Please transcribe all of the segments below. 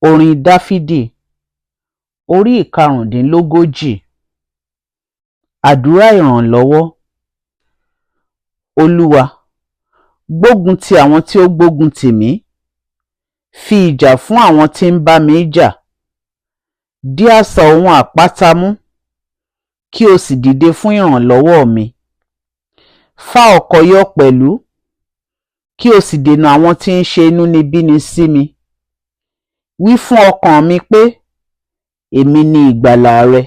Orin Dáfídì orí ìkarùndínlógójì. Àdúrà ìrànlọ́wọ́. Olúwa, gbógun ti àwọn tí ó gbógun tì mí. Fi ìjà fún àwọn tí ń bá mi jà. Dí asà ohun àpáta mú, kí o sì dìde fún ìrànlọ́wọ́ mi. Fá ọkọ̀ yọ pẹ̀lú, kí o sì dènà àwọn tí ń ṣe inúnibíni sí mi. Wí fún ọkàn mi pé, èmi ni ìgbàlà rẹ.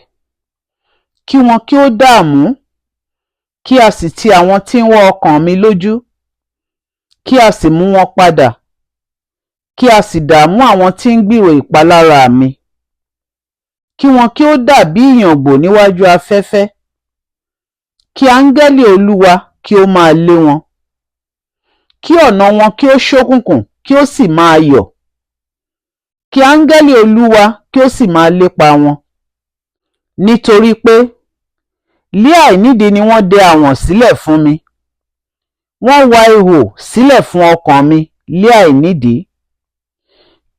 Kí wọn kí ó dààmú, kí a sì ti àwọn tí ń wọ́ ọkàn mi lójú. Kí a sì mú wọn padà, kí a sì dààmú àwọn tí ń gbìrò ìpalára mi. Kí wọn kí ó dàbí ìyàngbò níwájú afẹ́fẹ́. Kí áńgẹ́lì Olúwa kí ó máa lé wọn. Kí ọ̀nà wọn kí ó ṣókùnkùn kí ó sì máa yọ̀. Kí áńgẹ́lì Olúwa kí ó sì máa lépa wọn. Nítorí pé lí àìnídìí ni wọ́n dẹ àwọ̀n sílẹ̀ fún mi. Wọ́n wa ihò sílẹ̀ fún ọkàn mi lí àìnídìí.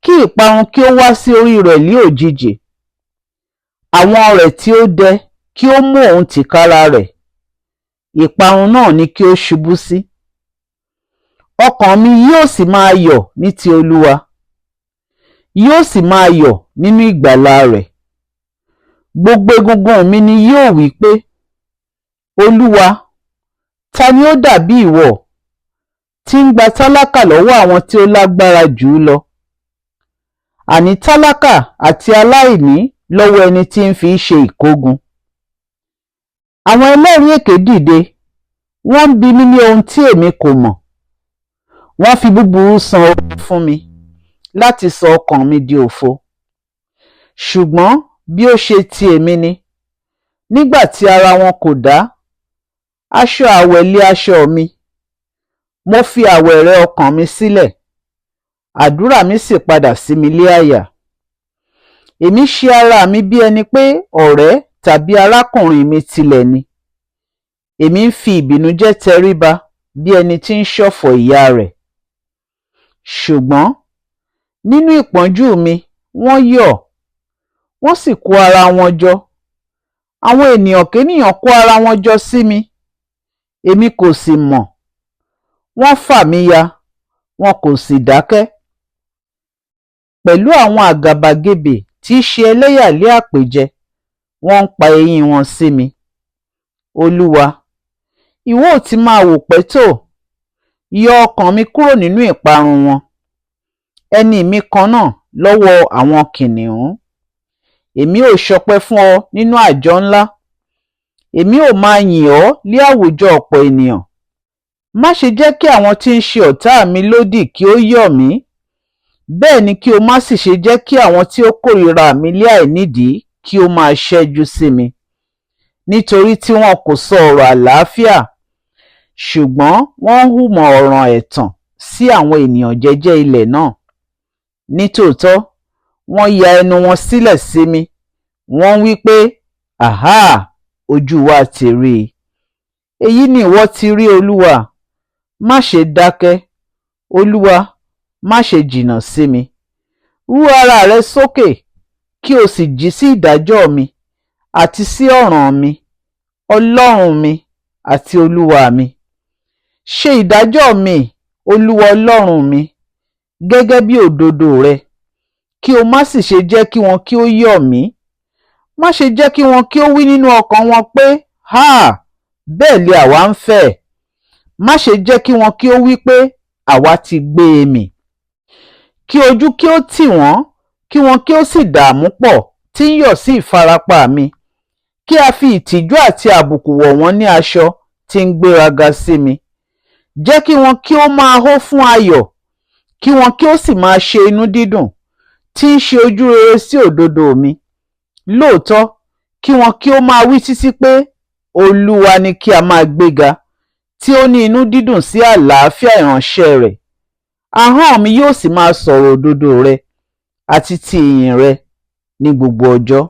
Kí ìparun kí ó wá sí orí rẹ̀ lí òjijì. Àwọn rẹ̀ tí ó dẹ kí ó mú òun tìkára rẹ̀. Ìparun náà ni kí ó ṣubú sí. Ọkàn mi yóò sì máa yọ̀ ní ti Olúwa. Yóò sì máa yọ̀ nínú ìgbàlà rẹ̀. Gbogbo egungun mi ni yóò wí pé, Olúwa, ta ni ó dàbí ìwọ, tí ń gba tálákà lọ́wọ́ àwọn tí ó lágbára jù ú lọ? Àní tálákà àti aláìní lọ́wọ́ ẹni tí ń fi ṣe ìkógun. Àwọn ẹlẹ́rìí èké dìde, wọ́n ń bi mí ní ohun tí èmi kò mọ̀. Wọ́n fi búburú san owó fún mi, láti sọ ọkàn mi di òfo. Ṣùgbọ́n bí ó ṣe ti èmi ni, nígbà tí ara wọn kò dá, aṣọ àwẹ̀ lé aṣọ mi. Mo fi àwẹ̀rẹ̀ ọkàn mi sílẹ̀, àdúrà mi sì padà sí mi lé àyà. Èmi ṣe ara mi bí ẹni pé ọ̀rẹ́ tàbí arákùnrin mi tilẹ̀ ni. Èmi ń fi ìbìnújẹ́ tẹríba bí ẹni tí ń ṣọ̀fọ̀ ìyá rẹ̀. Ṣùgbọ́n nínú ìpọ́njú mi wọ́n yọ̀, wọ́n sì kó ara wọn jọ. Àwọn ènìyàn kénìyàn kó ara wọn jọ sí mi, èmi kò sì mọ̀. Wọ́n fà mí ya, wọn kò sì dákẹ́. Pẹ̀lú àwọn àgàbàgebè tí í ṣe ẹlẹ́yà lé àpèjẹ, wọ́n ń pa eyín wọn sí mi. Olúwa, ìwọ ò ti máa wò pẹ́ tó, yọ ọkàn mi kúrò nínú ìparun wọn. Ẹni mi kan náà lọ́wọ́ àwọn kìnnìún. Èmi ò ṣọpẹ́ fún ọ nínú àjọ ńlá. Èmi ò máa yìn ọ́ lé àwùjọ ọ̀pọ̀ ènìyàn. Má ṣe jẹ́ kí àwọn tí ń ṣe ọ̀tá mi lódì kí ó yọ̀ mí. Bẹ́ẹ̀ ni kí o má sì ṣe jẹ́ kí àwọn tí ó kórìíra mi lé àìnídìí kí ó máa ṣẹ́jú sí mi. Nítorí tí wọn kò sọ ọ̀rọ̀ àlàáfíà, ṣùgbọ́n wọ́n ń hùmọ̀ ọ̀ràn ẹ̀tàn sí àwọn ènìyàn jẹ́jẹ́ ilẹ̀ náà. Nítòótọ́, wọ́n ya ẹnu wọn sílẹ̀ sí mi. Wọ́n wí pé, àhá, ojú wa ti rí i. Èyí ni ìwọ ti rí, Olúwa. Má ṣe dákẹ́. Olúwa, má ṣe jìnnà sí mi. Rú ara rẹ sókè, kí o sì jí sí ìdájọ́ mi àti sí ọ̀ràn mi, Ọlọ́run mi àti Olúwa mi. Ṣe ìdájọ́ mi, Olúwa Ọlọ́run mi, gẹ́gẹ́ bí òdodo rẹ, kí o má sì ṣe jẹ́ kí wọn kí ó yọ̀ mí. Má ṣe jẹ́ kí wọn kí ó wí nínú ọkàn wọn pé, háà, bẹ́ẹ̀ lé àwa ń fẹ́. Má ṣe jẹ́ kí wọn kí ó wí pé, àwa ti gbé e mì. Kí ojú kí ó tì wọ́n, kí wọn kí ó sì dààmú pọ̀ tí ń yọ̀ sí ìfarapa mi. Kí a fi ìtìjú àti àbùkù wọ̀ wọ́n ní aṣọ tí ń gbéraga sí mi. Jẹ́ kí wọn kí ó máa hó fún ayọ̀, kí wọn kí ó sì máa ṣe inú dídùn, tí ń ṣe ojú rere sí òdodo mi. Lóòótọ́, kí wọn kí ó máa wí títí pé, Olúwa ni kí a máa gbéga, tí ó ní inú dídùn sí àlàáfíà ìránṣẹ́ rẹ̀. Ahọ́n mi yóò sì máa sọ̀rọ̀ òdodo rẹ àti ti ìyìn rẹ ní gbogbo ọjọ́.